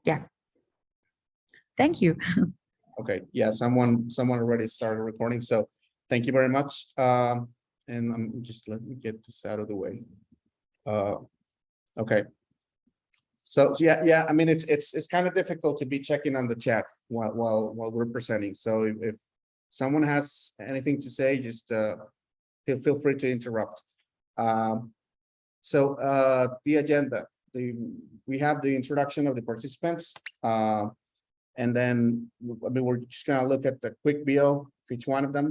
Yeah. Thank you. Okay, yeah, someone already started recording, so thank you very much. And I'm just let me get this out of the way. Okay. So yeah, I mean it's kind of difficult to be checking on the chat while we're presenting. So if someone has anything to say, just feel free to interrupt. So the agenda, we have the introduction of the participants. And then I mean, we're just gonna look at the quick bio for each one of them.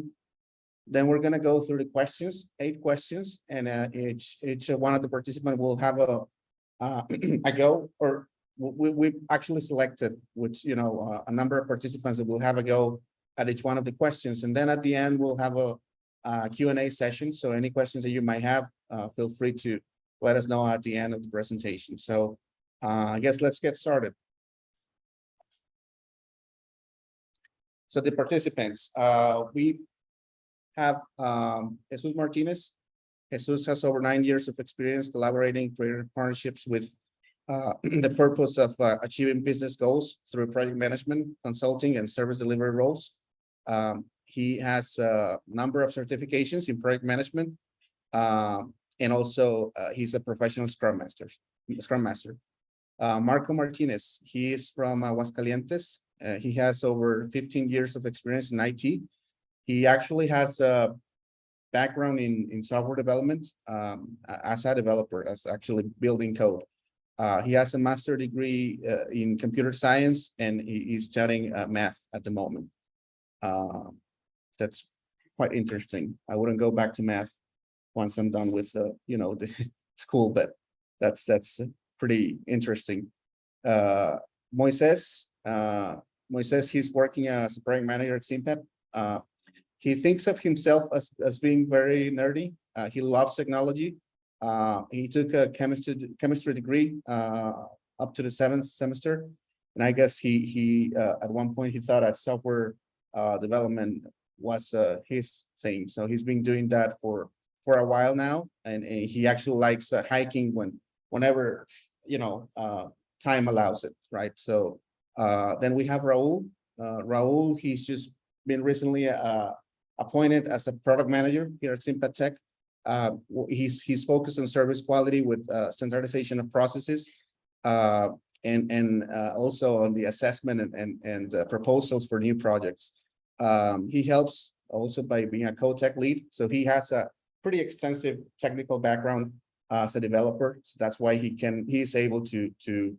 Then we're gonna go through the questions, 8 questions, and each one of the participants will have a go, or we actually selected which a number of participants that will have a go at each one of the questions, and then at the end we'll have a Q&A session. So any questions that you might have, feel free to let us know at the end of the presentation. So I guess let's get started. So the participants, we have Jesus Martinez. Jesus has over 9 years of experience collaborating, creating partnerships with the purpose of achieving business goals through project management, consulting, and service delivery roles. He has a number of certifications in project management, and also he's a professional Scrum Master. Marco Martinez, he is from Aguascalientes. He has over 15 years of experience in IT. He actually has a background in software development as a developer, as actually building code. He has a master's degree in computer science, and he is studying math at the moment. That's quite interesting. I wouldn't go back to math once I'm done with the school, but that's pretty interesting. Moises, he's working as a project manager at Simpat. He thinks of himself as being very nerdy. He loves technology. He took a chemistry degree up to the 7th semester, and I guess he at one point he thought that software development was his thing. So he's been doing that for a while now, and he actually likes hiking whenever time allows it, right? So then we have Raul. Raul, he's just been recently appointed as a product manager here at Simpat Tech. He's focused on service quality with standardization of processes, and also on the assessment and proposals for new projects. He helps also by being a co-tech lead, so he has a pretty extensive technical background as a developer. So that's why he's able to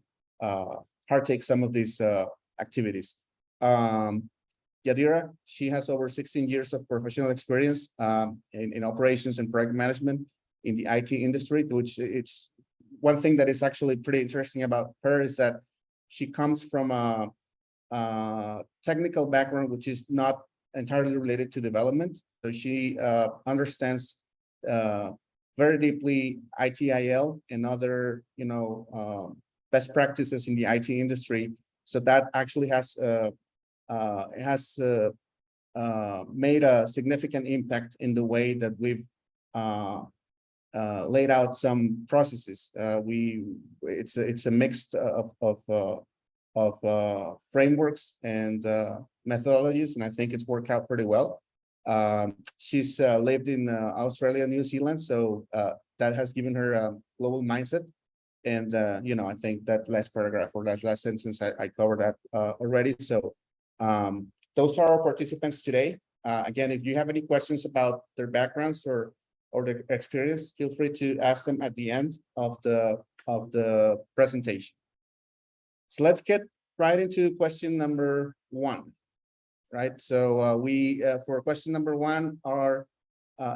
partake some of these activities. Yadira, she has over 16 years of professional experience in operations and project management in the IT industry, which it's one thing that is actually pretty interesting about her is that she comes from a technical background, which is not entirely related to development. So she understands very deeply ITIL and other, best practices in the IT industry. So that actually has made a significant impact in the way that we've laid out some processes. It's a mix of frameworks and methodologies, and I think it's worked out pretty well. She's lived in Australia, New Zealand, so that has given her a global mindset. And I think that last paragraph or that last sentence, I covered that already. So those are our participants today. Again, if you have any questions about their backgrounds or their experience, feel free to ask them at the end of the presentation. So let's get right into question number 1. Right. So we for question number 1, our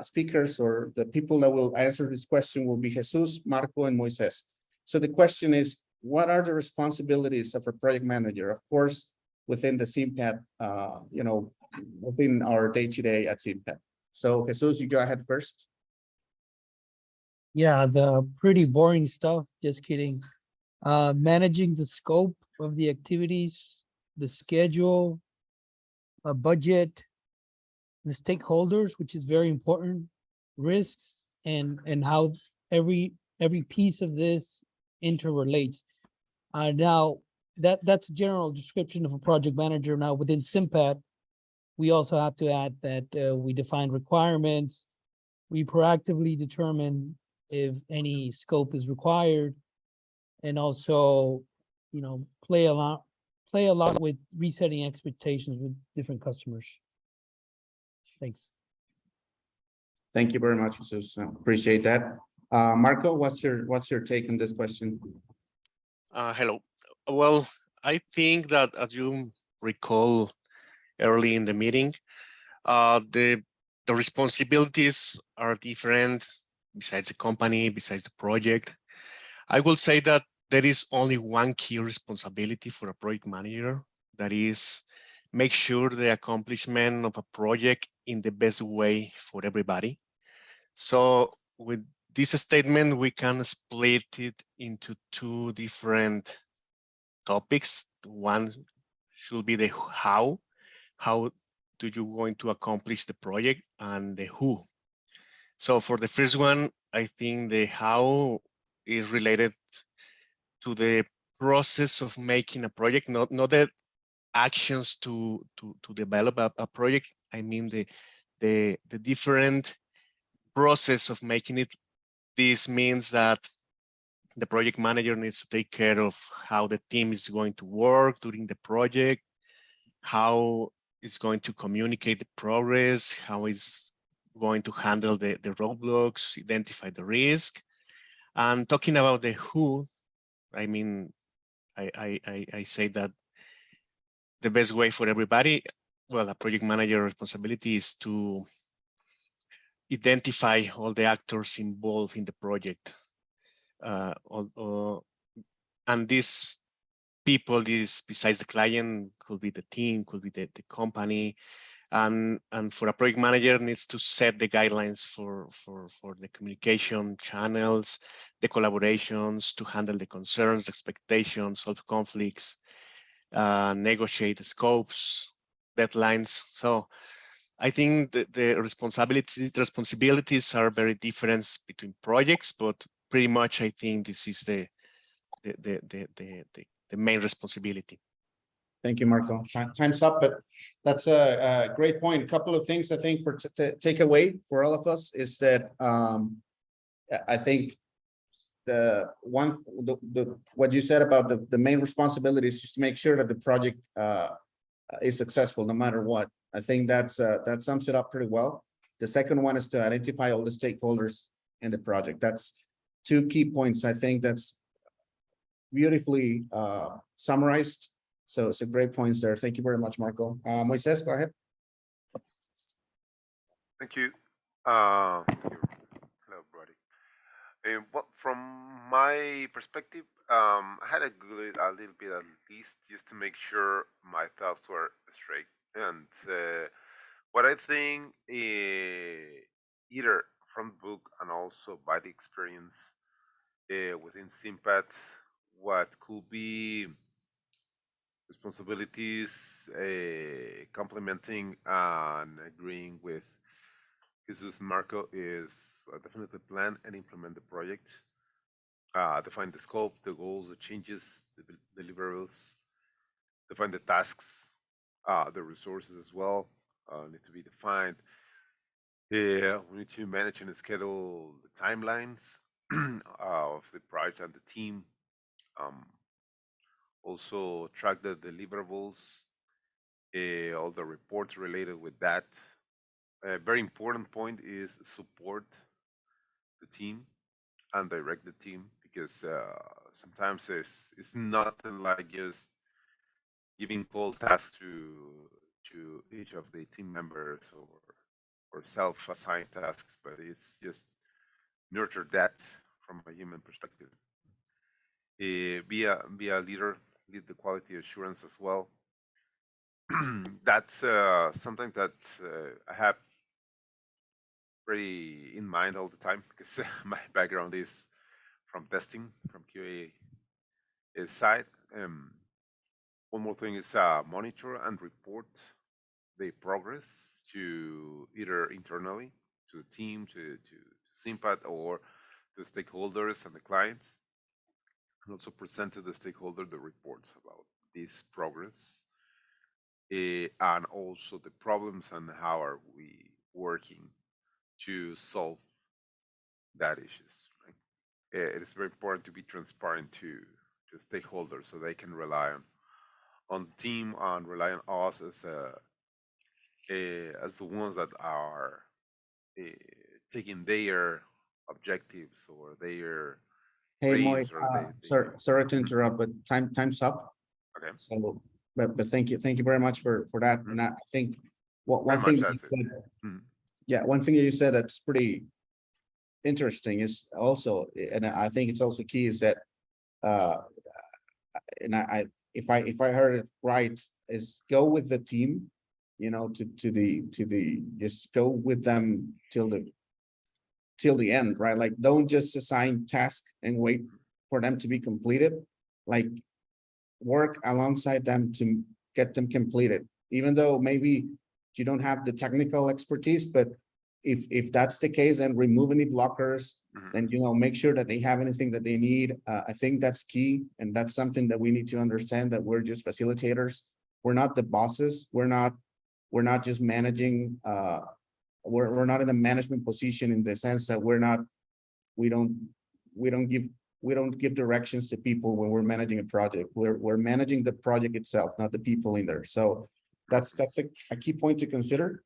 speakers or the people that will answer this question will be Jesus, Marco, and Moises. So the question is, what are the responsibilities of a project manager? Of course, within the Simpat, within our day-to-day at Simpat. So Jesus, you go ahead first. Yeah, the pretty boring stuff. Just kidding. Managing the scope of the activities, the schedule, a budget, the stakeholders, which is very important, risks, and how every piece of this interrelates. Now, that's a general description of a project manager. Now within Simpat, we also have to add that we define requirements. We proactively determine if any scope is required, and also, play a lot with resetting expectations with different customers. Thanks. Thank you very much, Jesus. Appreciate that. Marco, what's your take on this question? Hello. Well, I think that as you recall early in the meeting, the responsibilities are different besides the company, besides the project. I will say that there is only one key responsibility for a project manager, that is make sure the accomplishment of a project in the best way for everybody. So with this statement, we can split it into two different topics. One should be the how do you going to accomplish the project, and the who. So for the first one, I think the how is related to the process of making a project, not the actions to develop a project. I mean the different process of making it. This means that the project manager needs to take care of how the team is going to work during the project, how it's going to communicate the progress, how it's going to handle the roadblocks, identify the risk. And talking about the who, I mean, I say that the best way for everybody, well, a project manager responsibility is to identify all the actors involved in the project. And these people, besides the client, could be the team, could be the company, and for a project manager needs to set the guidelines for the communication channels, the collaborations, to handle the concerns, expectations, solve conflicts, negotiate the scopes, deadlines. So I think the responsibilities are very different between projects, but pretty much I think this is the main responsibility. Thank you, Marco. Time's up, but that's a great point. A couple of things I think for to take away for all of us is that I think what you said about the main responsibility is just to make sure that the project is successful no matter what. I think that sums it up pretty well. The second one is to identify all the stakeholders in the project. That's two key points. I think that's beautifully summarized. So it's a great points there. Thank you very much, Marco. Moises, go ahead. Thank you. Hello, everybody. Well, from my perspective, I had a little bit at least just to make sure my thoughts were straight. And what I think, either from the book and also by the experience within Simpat, what could be responsibilities, complementing and agreeing with Jesus and Marco, is definitely plan and implement the project, define the scope, the goals, the changes, the deliverables, define the tasks, the resources as well need to be defined. We need to manage and schedule the timelines of the project and the team. Also track the deliverables, all the reports related with that. A very important point is support the team and direct the team, because sometimes it's not like just giving cold tasks to each of the team members or self-assigned tasks, but it's just nurture that from a human perspective. Be a leader, lead the quality assurance as well. That's something that I have pretty in mind all the time, because my background is from testing, from QA side. One more thing is monitor and report the progress to either internally, to the team, to Simpat, or to the stakeholders and the clients, and also present to the stakeholder the reports about its progress, and also the problems and how are we working to solve that issues. Right? It is very important to be transparent to stakeholders so they can rely on the team and rely on us as the ones that are uh, taking their objectives or their Hey, Moy, briefs or sorry to Mhm. interrupt, but time's up. Okay. So, but thank you very much for that. And I think what Very one thing much that you that's it. said, Mhm. yeah, one thing that you said that's pretty interesting is also, and I think it's also key is that, uh, and if I heard it right, is go with the team, you know, just go with them till the end, right? Like, don't just assign tasks and wait for them to be completed. Like, work alongside them to get them completed, even though maybe you don't have the technical expertise, but if that's the case, then remove any blockers, Mhm. and, you know, make sure that they have anything that they need. I think that's key, and that's something that we need to understand, that we're just facilitators. We're not the bosses. We're not just managing, we're not in a management position in the sense that we don't, we don't give, we don't give directions to people when we're managing a project. We're managing the project itself, not the people in there. So that's a key point to consider.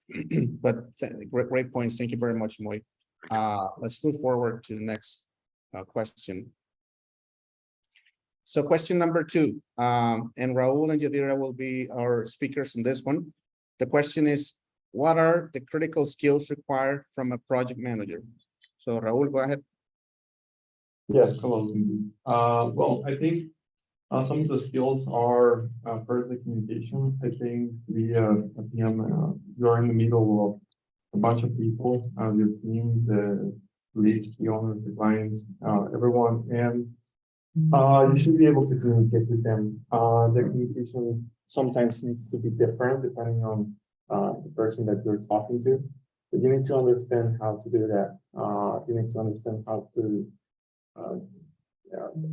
But great points. Thank you very much, Moy. Let's move forward to the next question. So question number 2, and Raul and Yadira will be our speakers in this one. The question is, what are the critical skills required from a project manager? So Raul, go ahead. Yes, hello. Well, I think some of the skills are first the communication. I think we at PM, you're in the middle of a bunch of people, your team, the leads, the owners, the clients, everyone, and you should be able to communicate with them. The communication sometimes needs to be different depending on the person that you're talking to. But you need to understand how to do that. You need to understand how to uh,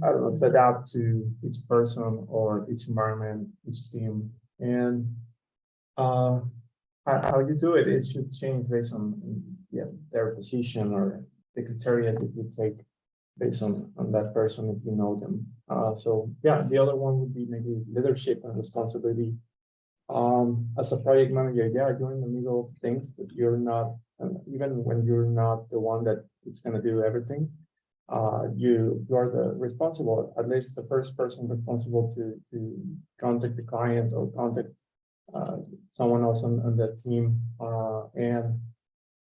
I don't know, to adapt to each person or each environment, each team. And uh, how you do it, it should change based on their position or the criteria that you take based on that person if you know them. So yeah, the other one would be maybe leadership and responsibility. As a project manager, yeah, you're in the middle of things, but you're not, even when you're not the one that is going to do everything, you're the responsible, at least the first person responsible to contact the client or contact uh, someone else on the team. And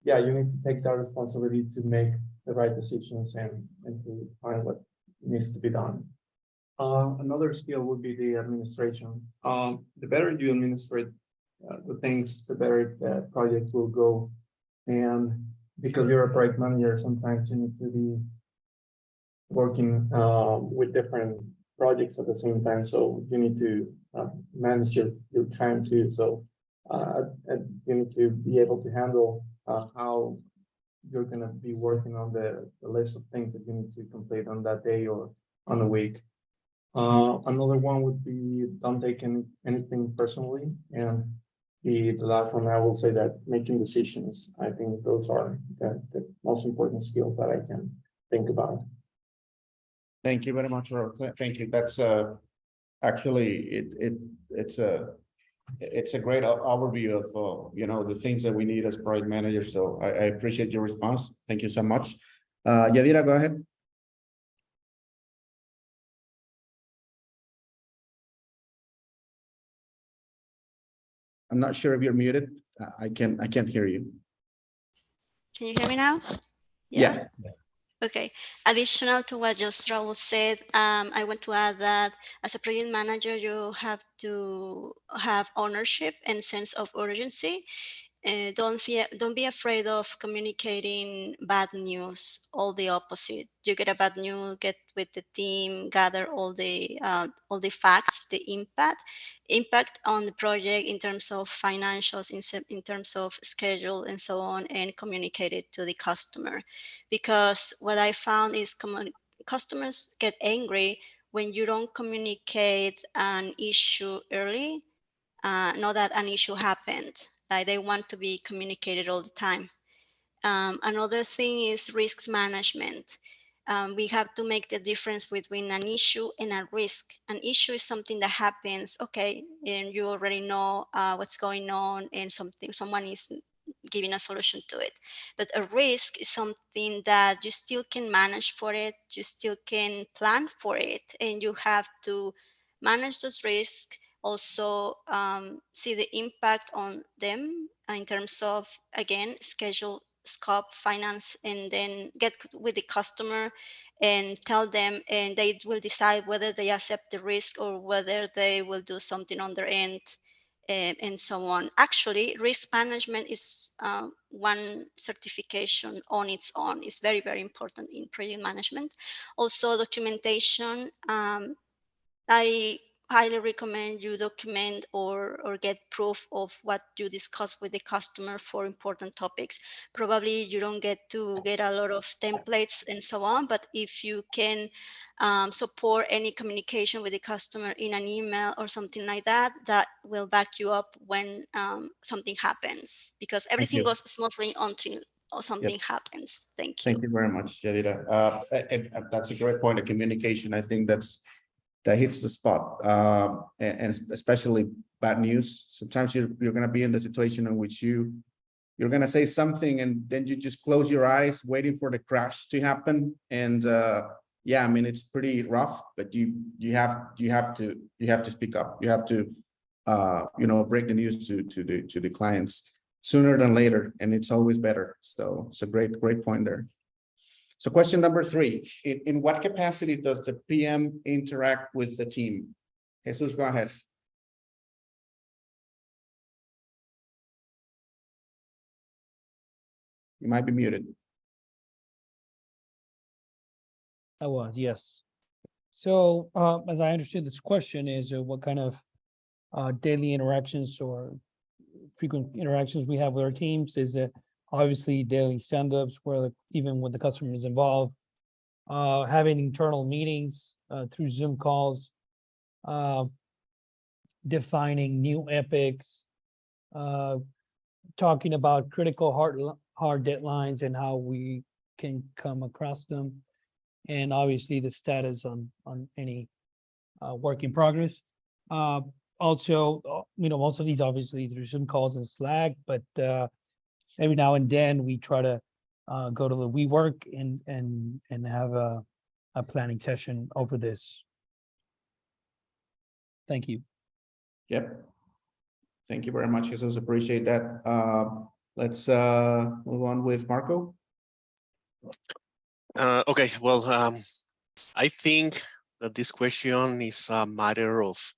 yeah, you need to take that responsibility to make the right decisions and to find what needs to be done. Another skill would be the administration. The better you administrate the things, the better the project will go. And because you're a project manager, sometimes you need to be working with different projects at the same time. So you need to manage your time too. So and you need to be able to handle how you're going to be working on the list of things that you need to complete on that day or on a week. Another one would be don't take anything personally. And the last one, I will say that making decisions, I think those are the most important skills that I can think about. Thank you very much, Raul. Thank you. That's actually it's a great overview of you know, the things that we need as project managers. So I appreciate your response. Thank you so much. Yadira, go ahead. I'm not sure if you're muted. I can't hear you. Can you hear me now? Yeah. Okay. Additional to what just Raul said, I want to add that as a project manager, you have to have ownership and sense of urgency. Don't be afraid of communicating bad news. All the opposite. You get a bad news, get with the team, gather all the facts, the impact on the project in terms of financials, in terms of schedule, and so on, and communicate it to the customer. Because what I found is customers get angry when you don't communicate an issue early, know that an issue happened. Like they want to be communicated all the time. Another thing is risk management. We have to make the difference between an issue and a risk. An issue is something that happens, okay, and you already know what's going on, and someone is giving a solution to it. But a risk is something that you still can manage for it, you still can plan for it, and you have to manage those risks. Also, see the impact on them in terms of, again, schedule, scope, finance, and then get with the customer and tell them, and they will decide whether they accept the risk or whether they will do something on their end, and so on. Actually, risk management is one certification on its own. It's very, very important in project management. Also, documentation. I highly recommend you document or get proof of what you discuss with the customer for important topics. Probably you don't get to get a lot of templates and so on, but if you can support any communication with the customer in an email or something like that, that will back you up when something happens, because Thank everything you. goes smoothly until something Yep. happens. Thank you. Thank you very much, Yadira. That's a great point of communication. I think that hits the spot, and especially bad news. Sometimes you're going to be in the situation in which you're going to say something and then you just close your eyes waiting for the crash to happen. And yeah, I mean, it's pretty rough, but you have to speak up. You have to break the news to the clients sooner than later, and it's always better. So it's a great point there. So question number 3, in what capacity does the PM interact with the team? Jesus, go ahead. You might be muted. I was, yes. So, as I understood this question is what kind of daily interactions or frequent interactions we have with our teams. Is obviously daily stand-ups where even when the customer is involved, having internal meetings through Zoom calls, defining new epics, talking about critical hard deadlines and how we can come across them, and obviously the status on any work in progress. Also, most of these obviously through Zoom calls and Slack, but every now and then we try to go to the WeWork and have a planning session over this. Thank you. Yep. Thank you very much, Jesus. Appreciate that. Let's move on with Marco. Okay, well, I think that this question is a matter of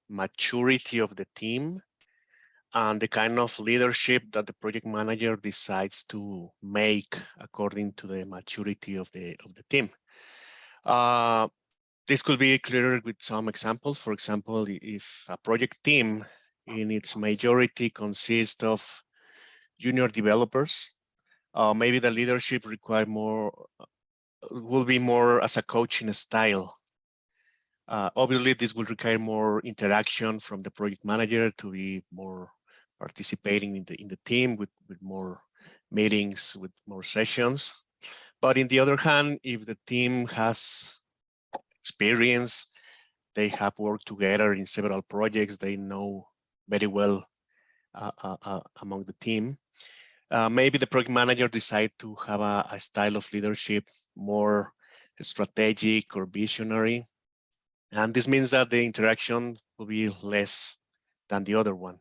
maturity of the team and the kind of leadership that the project manager decides to make according to the maturity of the team. This could be clearer with some examples. For example, if a project team in its majority consists of junior developers, maybe the leadership will be more as a coaching style. Obviously, this will require more interaction from the project manager to be more participating in the team with more meetings, with more sessions. But in the other hand, if the team has experience, they have worked together in several projects, they know very well among the team. Maybe the project manager decide to have a style of leadership more strategic or visionary. And this means that the interaction will be less than the other one.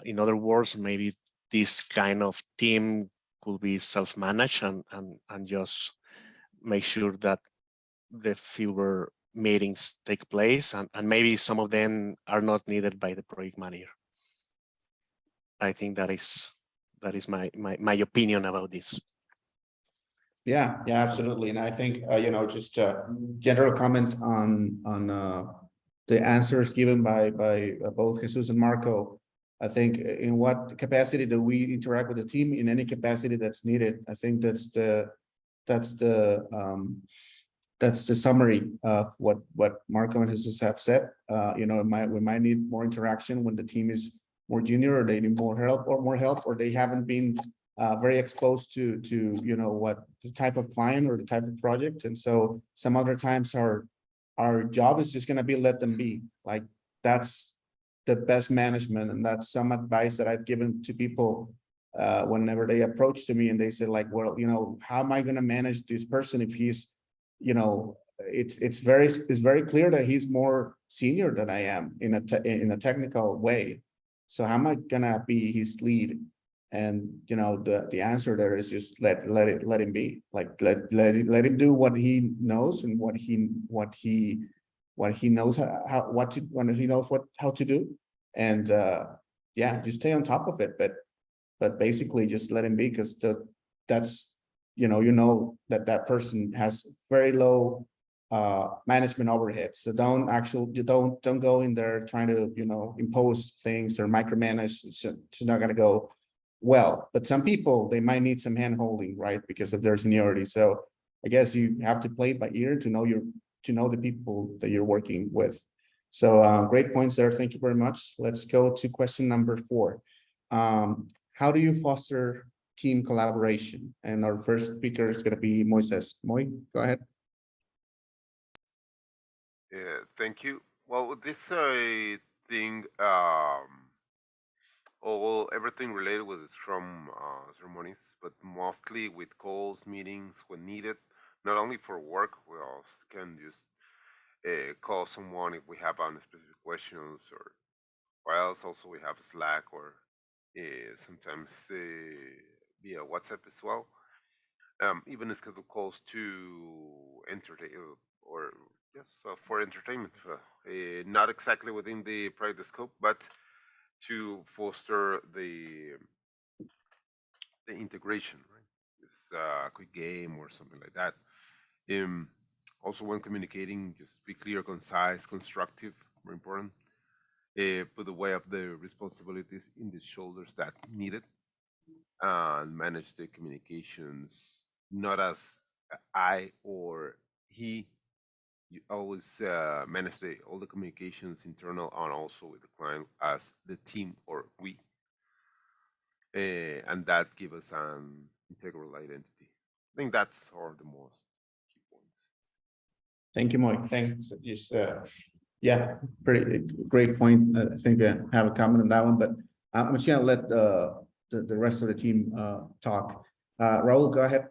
In other words, maybe this kind of team could be self-managed and just make sure that the fewer meetings take place, and maybe some of them are not needed by the project manager. I think that is my opinion about this. Yeah, absolutely. And I think, just a general comment on the answers given by both Jesus and Marco. I think in what capacity do we interact with the team? In any capacity that's needed. I think that's the that's the summary of what Marco and his have said. You know, we might need more interaction when the team is more junior, or they need more help, or they haven't been very exposed to you know what the type of client or the type of project. And so some other times our job is just gonna be let them be. Like that's the best management, and that's some advice that I've given to people whenever they approach to me and they say like, well, you know, how am I gonna manage this person if he's, you know, it's very clear that he's more senior than I am in a technical way. So how am I gonna be his lead? And you know, the answer there is just let him be. Like let him do what he knows and what he knows how to do. And yeah, just stay on top of it. But basically just let him be, because that's you know that person has very low management overhead. So don't go in there trying to, you know, impose things or micromanage. It's not going to go well. But some people, they might need some hand holding, right, because of their seniority. So I guess you have to play it by ear to know the people that you're working with. So great points there. Thank you very much. Let's go to question number 4. How do you foster team collaboration? And our first speaker is going to be Moises. Moy, go ahead. Yeah, thank you. Well, with this thing, everything related with the Scrum ceremonies, but mostly with calls, meetings when needed. Not only for work, we also can just call someone if we have on specific questions, or else also we have Slack, or sometimes via WhatsApp as well. Even schedule calls to entertain, or yes, for entertainment, not exactly within the project scope, but to foster the integration, right? It's a quick game or something like that. Um, Also, when communicating, just be clear, concise, constructive, more important. Put the weight of the responsibilities in the shoulders that need it, and manage the communications not as I or he. You always manage all the communications internal and also with the client as the team or we, and that gives us an integral identity. I think that's all the most key points. Thank you, Moy. Thanks. Just yeah, pretty great point. I think I have a comment on that one, but I'm just gonna let the rest of the team talk. Raul, go ahead.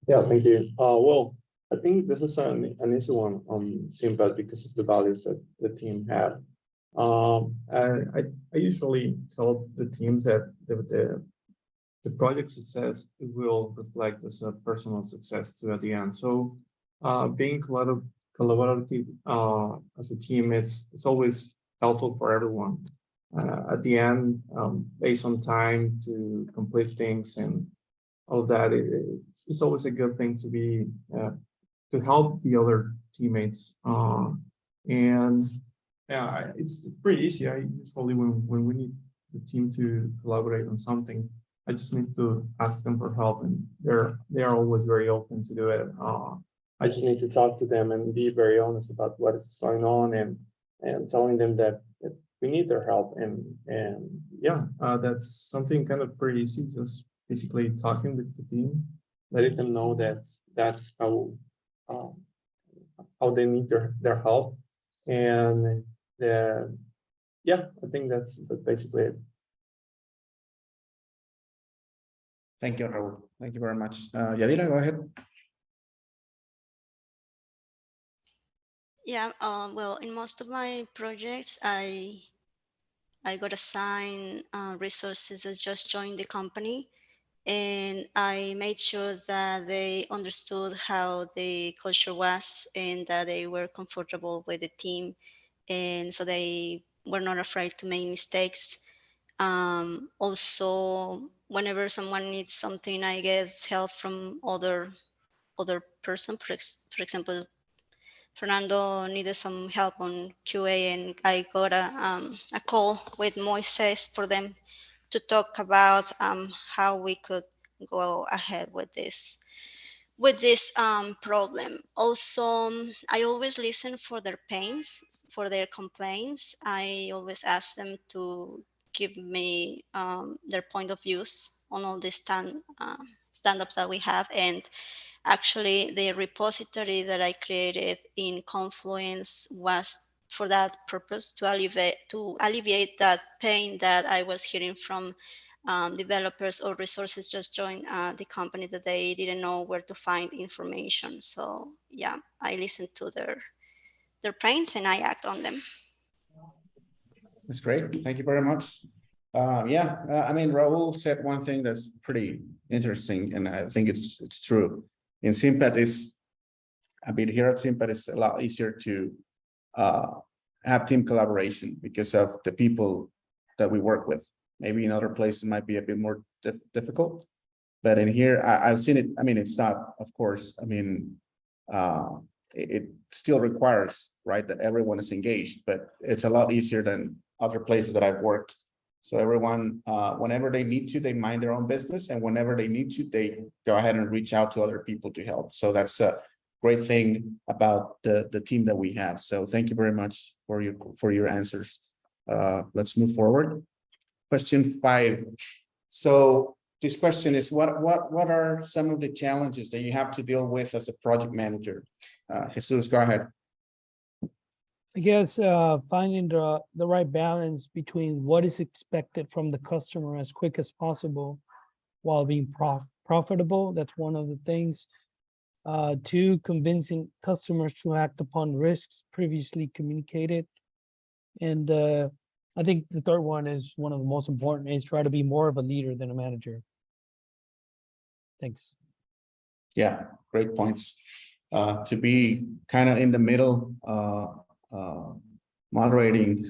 Yeah, thank you. Well, I think this is an easy one on Simpat because of the values that the team have. And I usually tell the teams that the project success will reflect as a personal success too at the end. So being collaborative as a team, it's always helpful for everyone. At the end, based on time to complete things and all of that, it's always a good thing to be to help the other teammates. And yeah, it's pretty easy. I usually when we need the team to collaborate on something, I just need to ask them for help, and they are always very open to do it. I just need to talk to them and be very honest about what is going on, and telling them that we need their help. And yeah, that's something kind of pretty easy. Just basically talking with the team, letting them know that that's uh, how they need their help. And yeah, I think that's basically it. Thank you, Raul. Thank you very much. Yadira, go ahead. Yeah, well, in most of my projects, I got assigned resources that just joined the company, and I made sure that they understood how the culture was and that they were comfortable with the team, and so they were not afraid to make mistakes. Also, whenever someone needs something, I get help from other person. For example, Fernando needed some help on QA, and I got a call with Moises for them to talk about how we could go ahead with this. with this problem. Also, I always listen for their pains, for their complaints. I always ask them to give me their point of views on all these stand-ups that we have. And actually, the repository that I created in Confluence was for that purpose, to alleviate that pain that I was hearing from developers or resources just joined the company, that they didn't know where to find information. So yeah, I listened to their pains and I act on them. That's great. Thank you very much. Yeah, I mean, Raul said one thing that's pretty interesting, and I think it's true. In Simpat here at Simpat, it's a lot easier to have team collaboration because of the people that we work with. Maybe in other places it might be a bit more difficult, but in here I've seen it. I mean, it's not, of course. I mean, it still requires, right, that everyone is engaged, but it's a lot easier than other places that I've worked. So everyone, whenever they need to, they mind their own business, and whenever they need to, they go ahead and reach out to other people to help. So that's a great thing about the team that we have. So thank you very much for your answers. Let's move forward. Question 5. So this question is, what are some of the challenges that you have to deal with as a project manager? Jesus, go ahead. I guess finding the right balance between what is expected from the customer as quick as possible while being profitable. That's one of the things. 2, convincing customers to act upon risks previously communicated. And I think the third one is one of the most important, is try to be more of a leader than a manager. Thanks. Yeah, great points. To be kind of in the middle, moderating,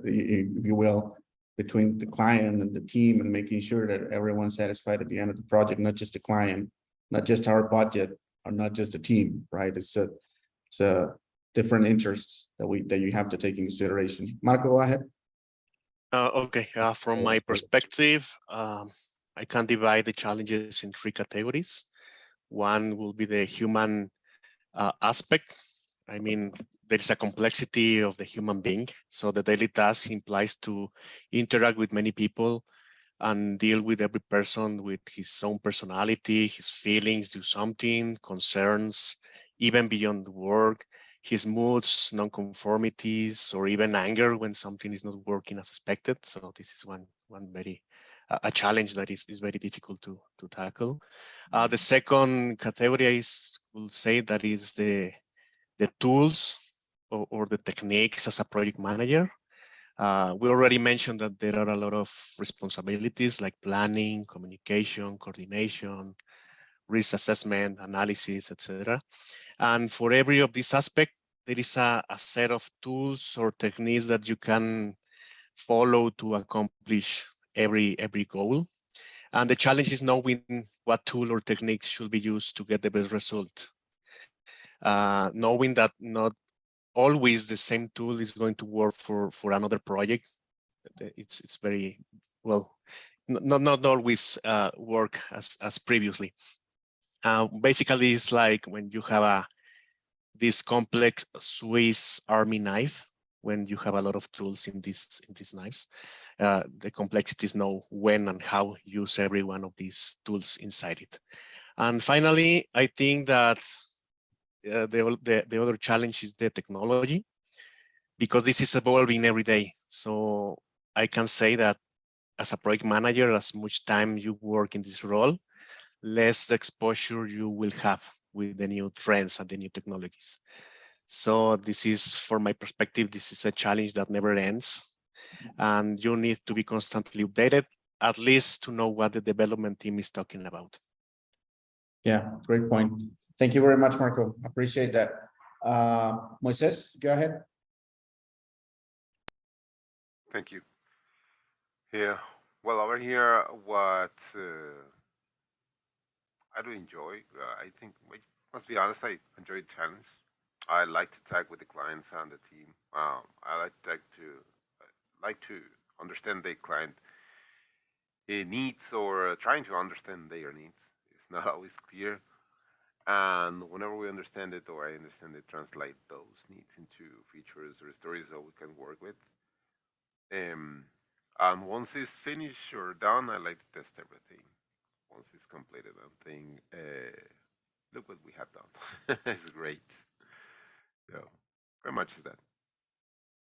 if you will, between the client and the team, and making sure that everyone's satisfied at the end of the project, not just the client, not just our budget, or not just the team, right? It's a different interests that you have to take in consideration. Marco, go ahead. Okay, from my perspective, I can divide the challenges in 3 categories. One will be the human aspect. I mean, there is a complexity of the human being. So the daily task implies to interact with many people and deal with every person with his own personality, his feelings, do something, concerns, even beyond work, his moods, non-conformities, or even anger when something is not working as expected. So this is one very a challenge that is very difficult to tackle. The second category will say that is the tools or the techniques as a project manager. We already mentioned that there are a lot of responsibilities like planning, communication, coordination, risk assessment, analysis, etc. And for every of these aspects, there is a set of tools or techniques that you can follow to accomplish every goal. And the challenge is knowing what tool or techniques should be used to get the best result. Knowing that not always the same tool is going to work for another project. It's very well, not always work as previously. Basically, it's like when you have this complex Swiss Army knife. When you have a lot of tools in these knives, the complexities know when and how use every one of these tools inside it. And finally, I think that the other challenge is the technology, because this is evolving every day. So I can say that as a project manager, as much time you work in this role, less exposure you will have with the new trends and the new technologies. So this is, from my perspective, this is a challenge that never ends. And you need to be constantly updated, at least to know what the development team is talking about. Yeah, great point. Thank you very much, Marco. Appreciate that. Moises, go ahead. Thank you. Yeah. Well, over here, what I do enjoy, I think, must be honest, I enjoy the challenge. I like to tag with the clients and the team. I like to understand the client needs, or trying to understand their needs. It's not always clear. And whenever we understand it, or I understand it, translate those needs into features or stories that we can work with. Um, and once it's finished or done, I like to test everything. Once it's completed, I'm thinking, look what we have done. It's great. So, very much is that.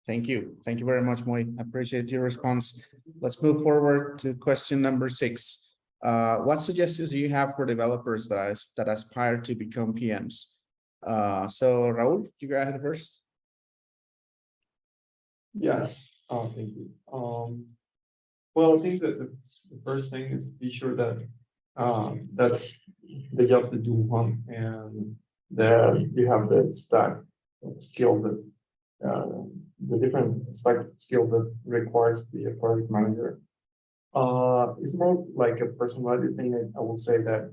Thank you. Thank you very much, Moy. I appreciate your response. Let's move forward to question number 6. What suggestions do you have for developers that aspire to become PMs? So Raul, you go ahead first. Yes, thank you. Well, I think that the first thing is to be sure that that's the job that you want, and that you have the stack of skill that the different stack of skill that requires to be a project manager. It's more like a personality thing. I will say that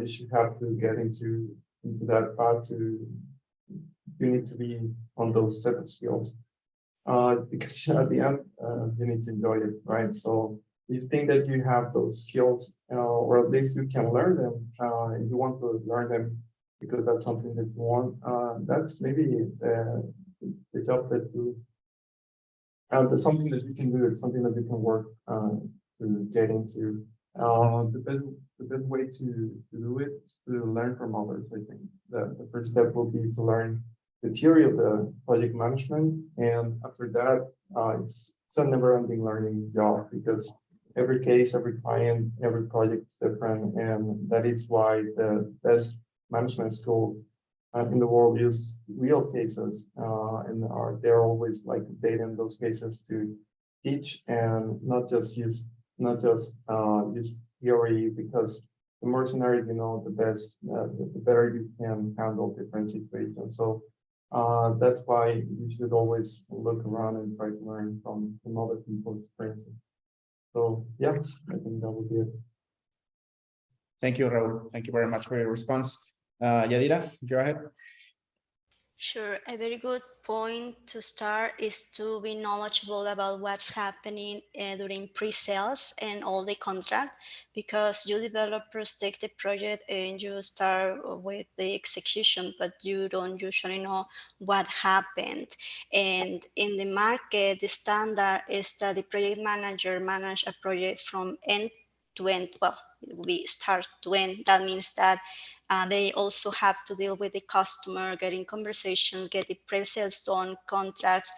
you should have to get into that path to you need to be on those set of skills. Because at the end, you need to enjoy it, right? So you think that you have those skills, or at least you can learn them, and you want to learn them because that's something that you want. That's maybe the job that you, that's something that you can do. It's something that you can work to get into. The best way to do it is to learn from others. I think the first step will be to learn the theory of the project management, and after that, it's a never-ending learning job because every case, every client, every project is different, and that is why the best management school in the world use real cases, and they're always like updating those cases to teach and not just use theory, because the more scenarios you know, the best, the better you can handle different situations. So that's why you should always look around and try to learn from other people's experiences. So yes, I think that would be it. Thank you, Raul. Thank you very much for your response. Yadira, go ahead. Sure. A very good point to start is to be knowledgeable about what's happening during pre-sales and all the contract, because you developers take the project and you start with the execution, but you don't usually know what happened. And in the market, the standard is that the project manager manage a project from end to end. Well, we start to end. That means that they also have to deal with the customer, getting conversations, get the pre-sales done, contracts,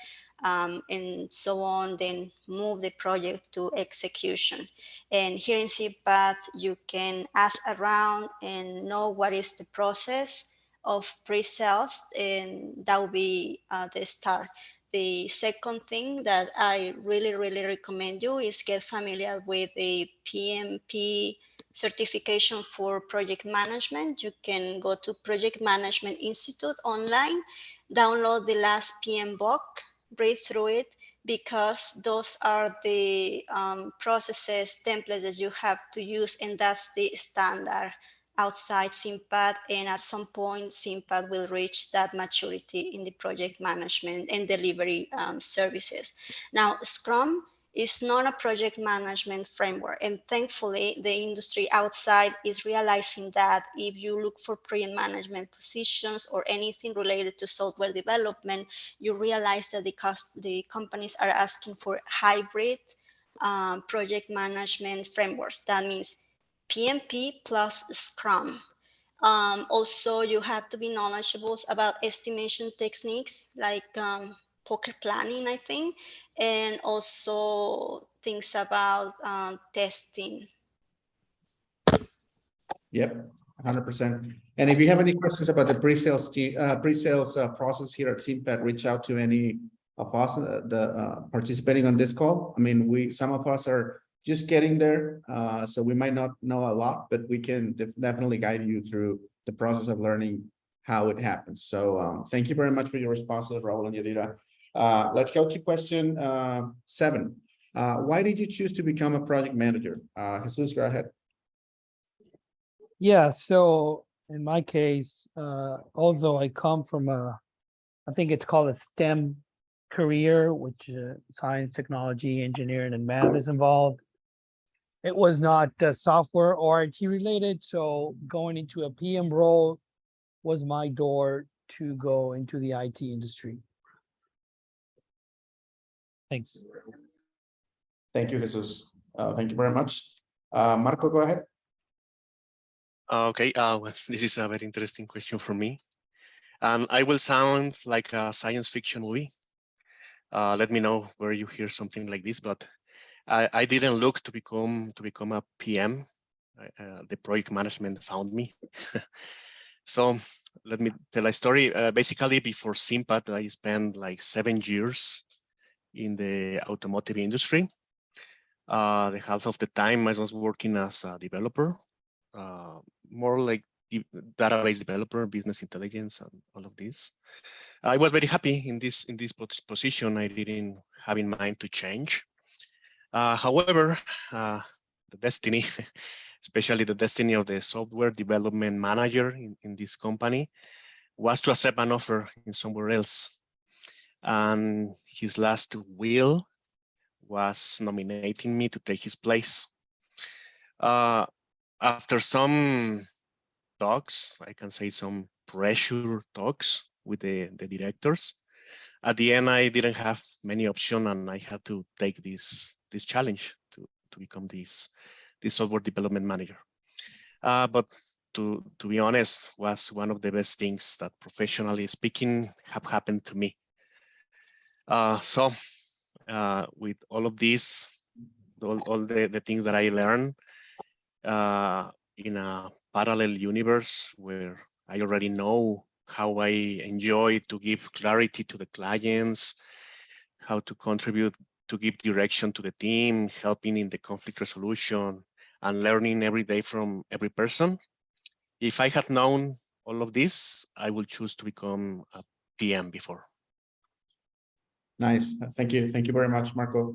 and so on, then move the project to execution. And here in Simpat, you can ask around and know what is the process of pre-sales, and that will be the start. The second thing that I really, really recommend you is get familiar with the PMP certification for project management. You can go to Project Management Institute online, download the last PM book, read through it, because those are the processes, templates that you have to use, and that's the standard outside Simpat, and at some point Simpat will reach that maturity in the project management and delivery services. Now, Scrum is not a project management framework, and thankfully the industry outside is realizing that if you look for project management positions or anything related to software development, you realize that the companies are asking for hybrid project management frameworks. That means PMP plus Scrum. Also, you have to be knowledgeable about estimation techniques like poker planning, I think, and also things about testing. Yep, 100%. And if you have any questions about the pre-sales process here at Simpat, reach out to any of us participating on this call. I mean, some of us are just getting there, so we might not know a lot, but we can definitely guide you through the process of learning how it happens. So thank you very much for your responses, Raul and Yadira. Let's go to question 7. Why did you choose to become a project manager? Jesus, go ahead. Yeah, so in my case, although I come from I think it's called a STEM career, which science, technology, engineering, and math is involved. It was not software or IT related, so going into a PM role was my door to go into the IT industry. Thanks. Thank you, Jesus. Thank you very much. Marco, go ahead. Okay, well, this is a very interesting question for me. And I will sound like a science fiction movie. Let me know where you hear something like this, but I didn't look to become a PM. The project management found me. So let me tell a story. Basically, before Simpat, I spent like 7 years in the automotive industry. The half of the time I was working as a developer, more like database developer, business intelligence, and all of this. I was very happy in this position. I didn't have in mind to change. However, the destiny, especially the destiny of the software development manager in this company, was to accept an offer in somewhere else. And his last will was nominating me to take his place. After some talks, I can say some pressure talks with the directors, at the end, I didn't have many options, and I had to take this challenge to become this software development manager. But to be honest, was one of the best things that, professionally speaking, have happened to me. So with all of this, all the things that I learned in a parallel universe where I already know how I enjoy to give clarity to the clients, how to contribute to give direction to the team, helping in the conflict resolution, and learning every day from every person. If I had known all of this, I would choose to become a PM before. Nice. Thank you. Thank you very much, Marco.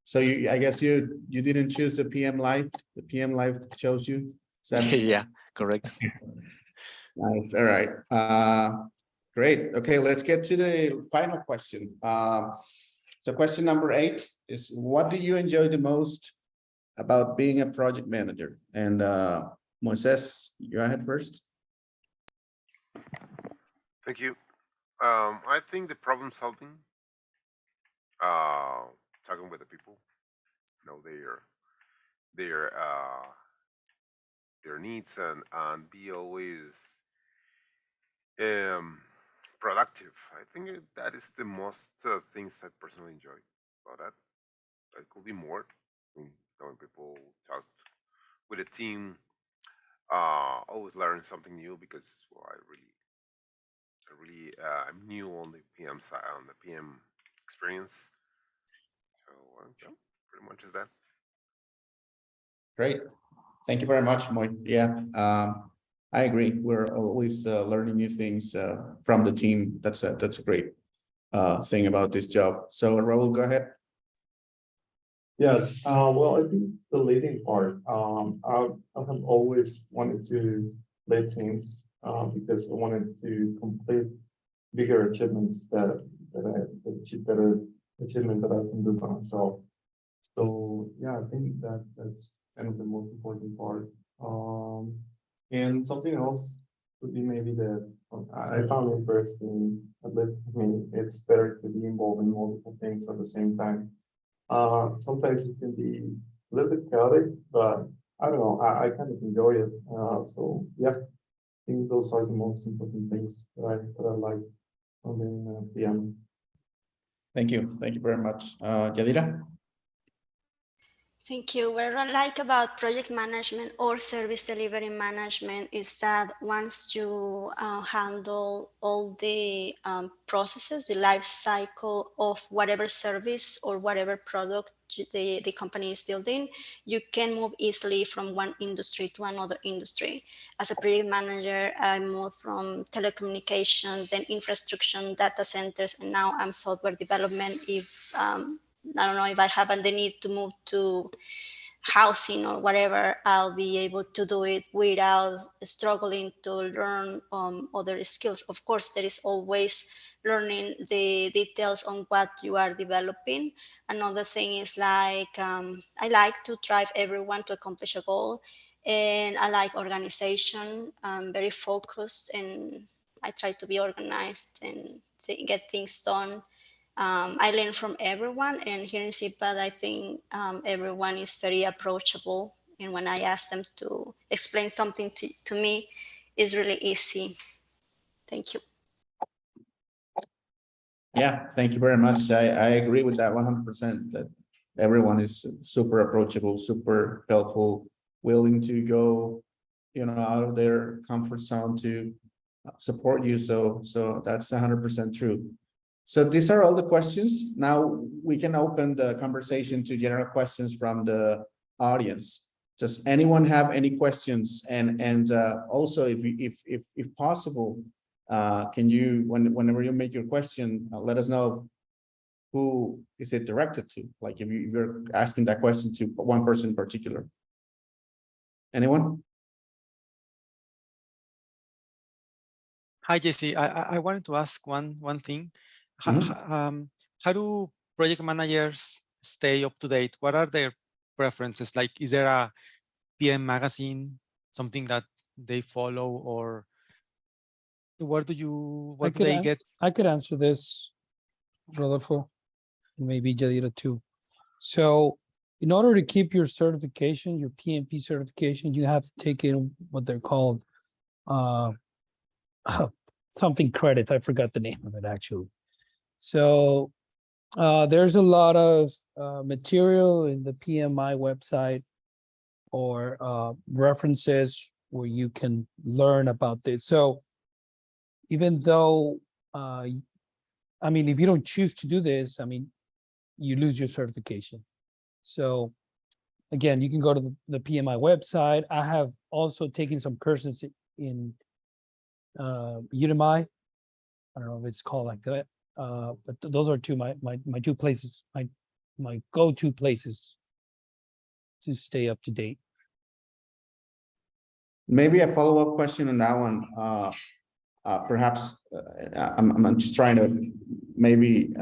So I guess you didn't choose the PM life. The PM life chose you. Yeah, correct. Nice. All right. Great. Okay, let's get to the final question. So question number 8 is, what do you enjoy the most about being a project manager? And Moises, you go ahead first. Thank you. I think the problem solving, talking with the people, know their needs, and be always productive. I think that is the most things I personally enjoy about that. It could be more. I mean, knowing people, talk with a team, always learn something new, because I'm new on the PM side, on the PM experience. So yeah, pretty much is that. Great. Thank you very much, Moy. Yeah, I agree. We're always learning new things from the team. That's a great thing about this job. So Raul, go ahead. Yes, well, I think the leading part, I have always wanted to lead teams, because I wanted to complete bigger achievements that achieve better achievement that I can do by myself. So yeah, I think that's kind of the most important part. And something else would be maybe that I found interesting. At least, I mean, it's better to be involved in multiple things at the same time. Sometimes it can be a little bit chaotic, but I don't know, I kind of enjoy it. So yeah, I think those are the most important things that I like on the PM. Thank you. Thank you very much. Yadira? Thank you. What I like about project management or service delivery management is that once you handle all the processes, the life cycle of whatever service or whatever product the company is building, you can move easily from one industry to another industry. As a project manager, I moved from telecommunications, then infrastructure, data centers, and now I'm software development. If I don't know, if I have the need to move to housing or whatever, I'll be able to do it without struggling to learn other skills. Of course, there is always learning the details on what you are developing. Another thing is like, I like to drive everyone to accomplish a goal. And I like organization. I'm very focused, and I try to be organized and get things done. I learn from everyone, and here in Simpat, I think everyone is very approachable. And when I ask them to explain something to me, it's really easy. Thank you. Yeah, thank you very much. I agree with that 100%, that everyone is super approachable, super helpful, willing to go, out of their comfort zone to support you. So that's 100% true. So these are all the questions. Now we can open the conversation to general questions from the audience. Does anyone have any questions? And also, if possible, can you, whenever you make your question, let us know who is it directed to? Like if you're asking that question to one person in particular. Anyone? Hi, JC. I wanted to ask one thing. How do project managers stay up to date? What are their preferences? Like, is there a PM magazine, something that they follow, or what do they get? I could answer this, Rodolfo, and maybe Jadira too. So in order to keep your certification, your PMP certification, you have to take in what they're called something credits. I forgot the name of it actually. So there's a lot of material in the PMI website or references where you can learn about this. So even though, I mean, if you don't choose to do this, I mean, you lose your certification. So again, you can go to the PMI website. I have also taken some courses in Udemy. I don't know if it's called like that, but those are my two places, my go-to places to stay up to date. Maybe a follow-up question on that one. Perhaps I'm just trying to maybe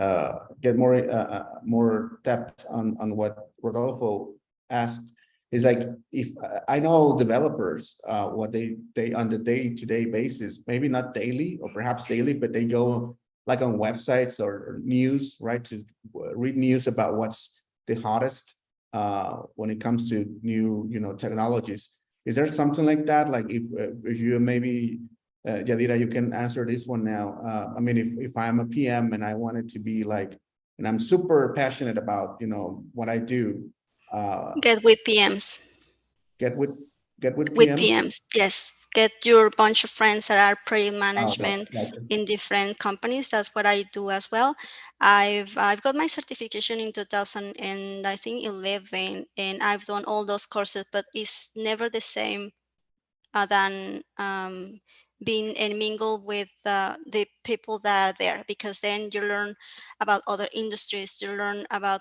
get more depth on what Rodolfo asked. Is like, if I know developers, what they on the day-to-day basis, maybe not daily or perhaps daily, but they go like on websites or news, right, to read news about what's the hottest when it comes to new technologies. Is there something like that? Like if you maybe Yadira, you can answer this one now. I mean, if I'm a PM and I want it to be like, and I'm super passionate about what I do. Get with PMs. Get with With PM. PMs, yes. Get your bunch of friends that are project Okay, management gotcha. in different companies. That's what I do as well. I've got my certification in 2000 and I think 11, and I've done all those courses, but it's never the same than being and mingle with the people that are there, because then you learn about other industries, you learn about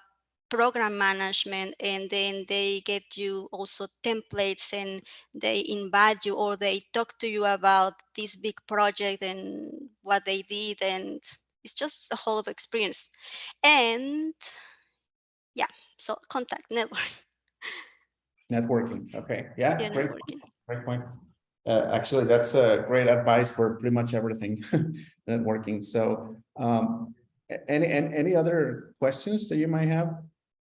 program management, and then they get you also templates, and they invite you or they talk to you about this big project and what they did, and it's just a whole of experience. And yeah, so contact network. Networking. Okay. Yeah. Yeah, Great. networking. Great point. Actually, that's a great advice for pretty much everything. Networking. So, any other questions that you might have?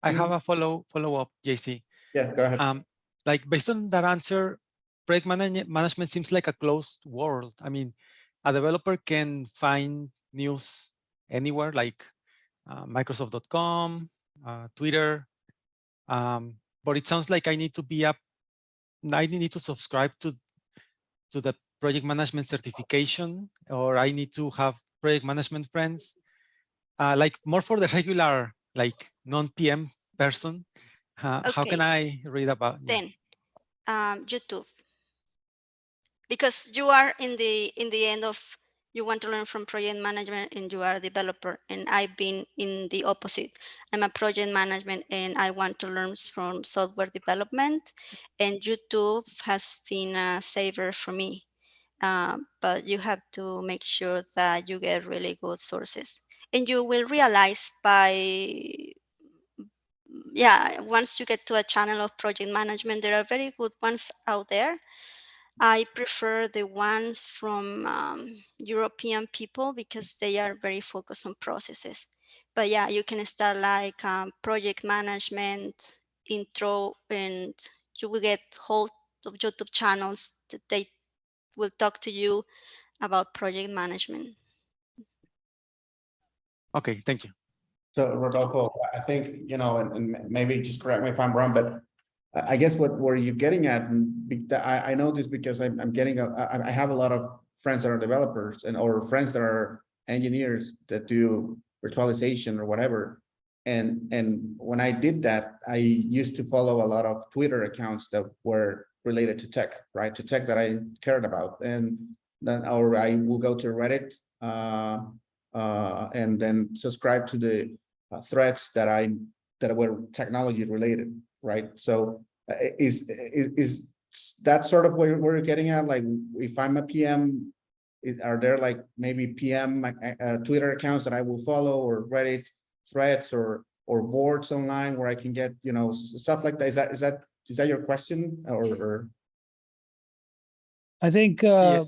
I have a follow-up, JC. Yeah. Go ahead. Like based on that answer, project management seems like a closed world. I mean, a developer can find news anywhere, like Microsoft.com, Twitter. But it sounds like I need to subscribe to the project management certification, or I need to have project management friends, like more for the regular, like non-PM person. How can I read about? Yeah. Then YouTube, because you are in the end of, you want to learn from project management and you are a developer, and I've been in the opposite. I'm a project management and I want to learn from software development, and YouTube has been a saver for me. But you have to make sure that you get really good sources, and you will realize by yeah, once you get to a channel of project management, there are very good ones out there. I prefer the ones from European people because they are very focused on processes. But yeah, you can start like project management intro, and you will get whole of YouTube channels that they will talk to you about project management. Okay, thank you. So Rodolfo, I think, and maybe just correct me if I'm wrong, but I guess where you're getting at, and I know this because I'm getting, I have a lot of friends that are developers or friends that are engineers that do virtualization or whatever. And when I did that, I used to follow a lot of Twitter accounts that were related to tech, right? To tech that I cared about. And then, or I will go to Reddit, and then subscribe to the threads that were technology related, right? So is that sort of where we're getting at? Like, if I'm a PM, are there like maybe PM Twitter accounts that I will follow, or Reddit threads, or boards online where I can get stuff like that? Is that your question, or? I think, Yeah.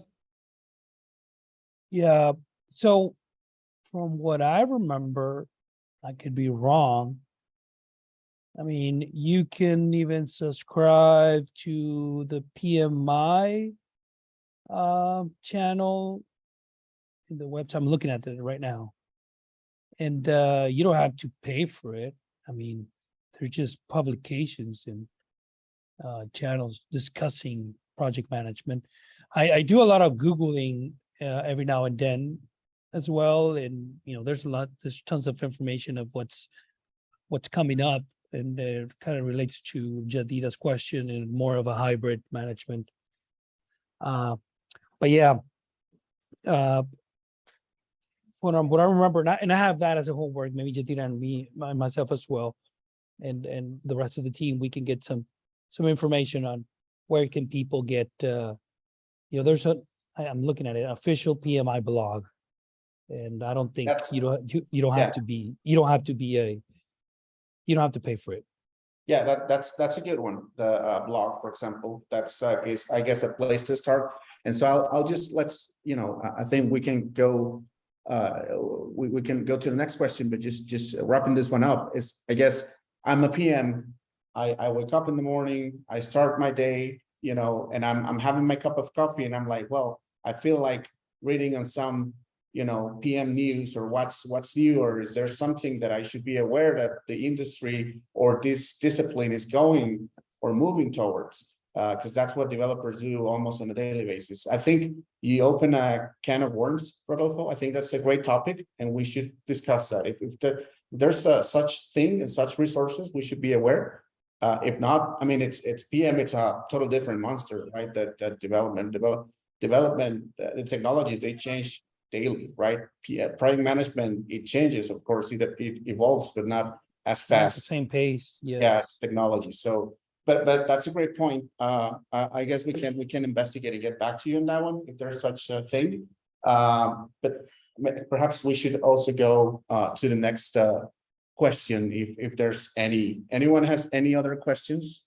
yeah. So from what I remember, I could be wrong. I mean, you can even subscribe to the PMI channel in the website. I'm looking at it right now. And you don't have to pay for it. I mean, they're just publications and channels discussing project management. I do a lot of Googling every now and then as well. And, there's tons of information of what's coming up, and it kind of relates to Jadita's question and more of a hybrid management. But yeah, what I remember, and I have that as a homework, maybe Jadita and myself as well, and the rest of the team, we can get some information on where can people get, there's I'm looking at it, official PMI blog. And I don't think That's- you don't yeah. have to be, you don't have to pay for it. Yeah, that's a good one. The blog, for example, that's I guess a place to start. And so I'll just I think we can go. We can go to the next question, but just wrapping this one up is, I guess I'm a PM. I wake up in the morning, I start my day, and I'm having my cup of coffee, and I'm like, well, I feel like reading on some PM news, or what's new, or is there something that I should be aware that the industry or this discipline is going or moving towards? Because that's what developers do almost on a daily basis. I think you open a can of worms, Rodolfo. I think that's a great topic, and we should discuss that. If there's such thing and such resources, we should be aware. If not, I mean, it's PM. It's a total different monster, right? That development, the technologies, they change daily, right? Project management, it changes, of course, it evolves, but not as Not at the fast. same pace. Yeah, it's technology. So, but that's a great point. I guess we can investigate and get back to you on that one if there's such a thing. But perhaps we should also go to the next question if there's anyone has any other questions.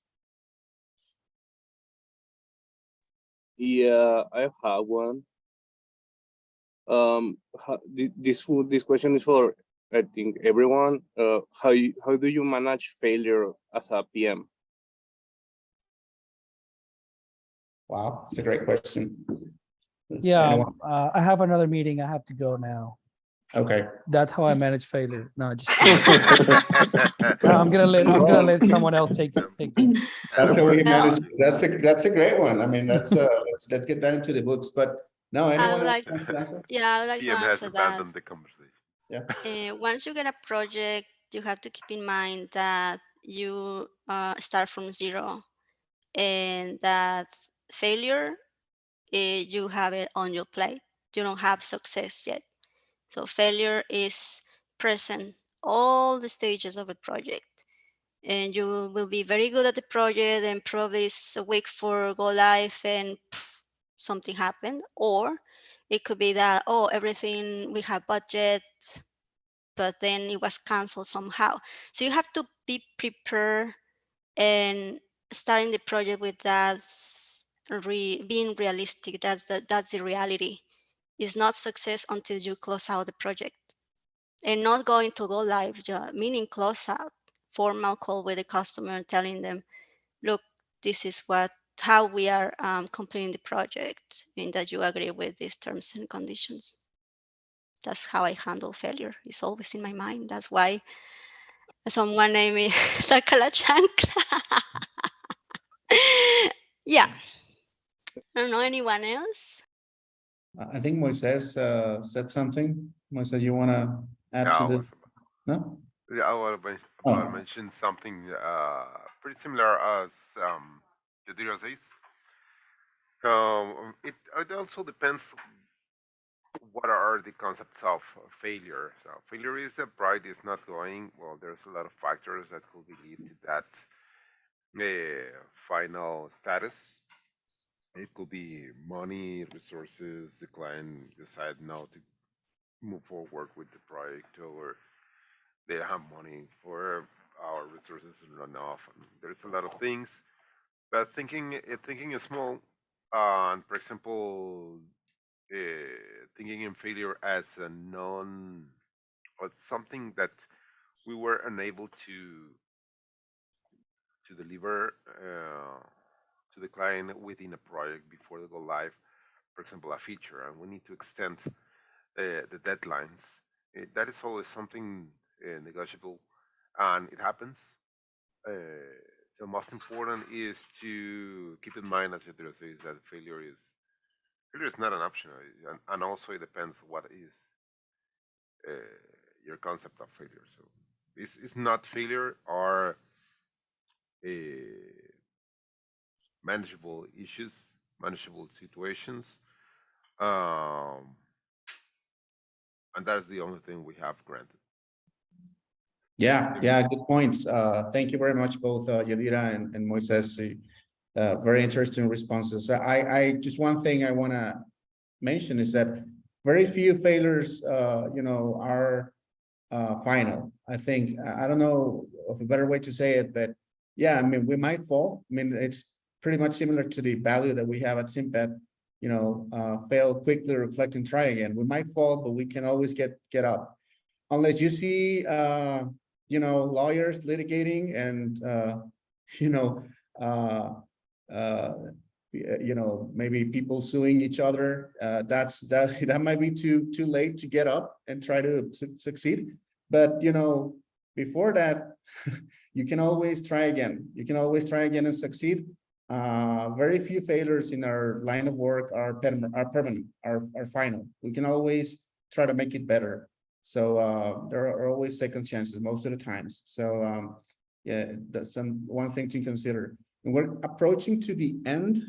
Yeah, I have one. This question is for, I think, everyone. How do you manage failure as a PM? Wow, it's a great question. Does Yeah, anyone- I have another meeting. I have to go now. Okay. That's how I manage failure. No, just kidding. No, I'm gonna let someone else take it. That's how we Well, manage. That's a great one. I mean, let's get that into the books. But no, I anyone would else like, want to answer? yeah, I would like to PM has answer that. abandoned the conversation. Once you get a project, you have to keep in mind that you start from zero, and that failure, you have it on your plate. You don't have success yet. So failure is present all the stages of a project. And you will be very good at the project, and probably it's a week for go live, and something happened. Or it could be that, oh, everything, we have budget, but then it was canceled somehow. So you have to be prepared and starting the project with that being realistic. That's the reality. It's not success until you close out the project, and not going to go live, meaning close out, formal call with the customer, telling them, look, this is how we are completing the project, and that you agree with these terms and conditions. That's how I handle failure. It's always in my mind. That's why someone named me Saca la chancla. Yeah. I don't know anyone else. I think Moises said something. Moises, you want to add Yeah, to I the, was no? yeah, I was about to mention something pretty similar as Yadira says. It also depends what are the concepts of failure. So failure is a project is not going well. There's a lot of factors that could lead to that final status. It could be money, resources. The client decide not to move forward with the project, or they have money for our resources run off. There's a lot of things, but thinking is small. And for example, thinking in failure as a non or something that we were unable to deliver to the client within a project before they go live. For example, a feature, and we need to extend the deadlines. That is always something negotiable, and it happens. The most important is to keep in mind, as Yadira says, that failure is not an option, and also it depends what is your concept of failure. So this is not failure or manageable issues, manageable situations, and that's the only thing we have granted. Yeah, good points. Thank you very much, both Yadira and Moises. Very interesting responses. I just one thing I want to mention is that very few failures, are final. I think, I don't know of a better way to say it, but yeah, I mean, we might fall. I mean, it's pretty much similar to the value that we have at Simpat, fail quickly, reflect and try again. We might fall, but we can always get up. Unless you see, lawyers litigating and, you know, uh, uh, maybe people suing each other. That might be too late to get up and try to succeed. But before that, you can always try again. You can always try again and succeed. Very few failures in our line of work are permanent, are final. We can always try to make it better. So there are always second chances most of the times. So yeah, that's one thing to consider. And we're approaching to the end.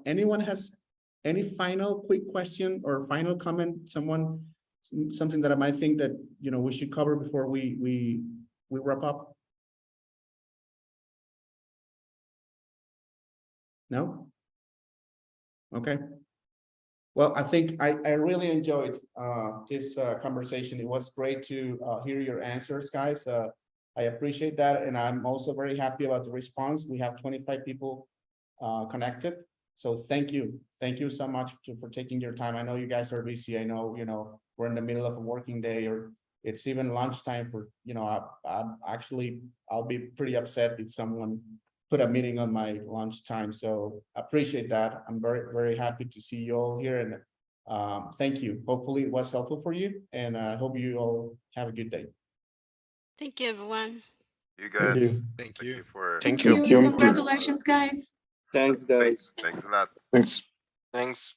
Anyone has any final quick question or final comment? Something that I might think that we should cover before we wrap up? No? Okay. Well, I think I really enjoyed this conversation. It was great to hear your answers, guys. I appreciate that, and I'm also very happy about the response. We have 25 people connected, so thank you so much for taking your time. I know you guys are busy. I know we're in the middle of a working day, or it's even lunchtime for I'll be pretty upset if someone put a meeting on my lunchtime. So appreciate that. I'm very happy to see you all here, and thank you. Hopefully it was helpful for you, and I hope you all have a good day. Thank you, everyone. You guys, Thank you. for Thank you. Congratulations, guys. Thanks, guys. thanks a lot. Thanks. Thanks.